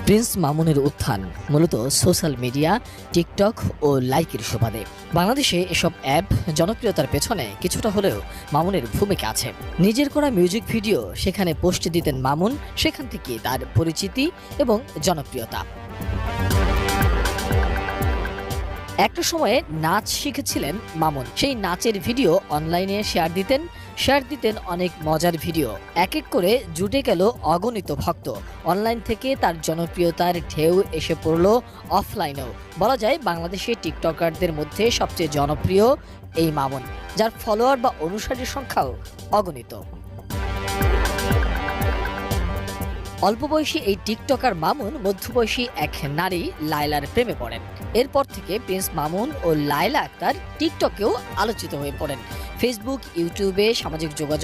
Prince মামুনের উত্থান মূলত সোশ্যাল মিডিয়া, টিকটক ও লাইকের সুবাদে। বাংলাদেশে এসব অ্যাপ জনপ্রিয়তার পেছনে কিছুটা হলেও মামুনের ভূমিকা আছে। নিজের করা মিউজিক ভিডিও সেখানে পোস্ট দিতেন মামুন, সেখান থেকে তার পরিচিতি এবং জনপ্রিয়তা। একটা সময়ে নাচ শিখেছিলেন মামুন। সেই নাচের ভিডিও অনলাইনে শেয়ার দিতেন অনেক মজার ভিডিও। এক এক করে জুটে গেল অগণিত ভক্ত। অনলাইন থেকে তার জনপ্রিয়তার ঢেউ এসে পড়ল অফলাইনেও। বলা যায় বাংলাদেশে টিকটকারদের মধ্যে সবচেয়ে জনপ্রিয় এই মামুন, যার ফলোয়ার বা অনুসারীর সংখ্যাও অগণিত। অল্প বয়সী এই টিকটকার মামুন মধ্যবয়সী এক নারী লায়লার প্রেমে পড়েন। এরপর থেকে প্রিন্স মামুন ও লায়লা আক্তার টিকটকেও আলোচিত হয়ে পড়েন। ফেসবুক, ইউটিউবে, সামাজিক যোগাযোগ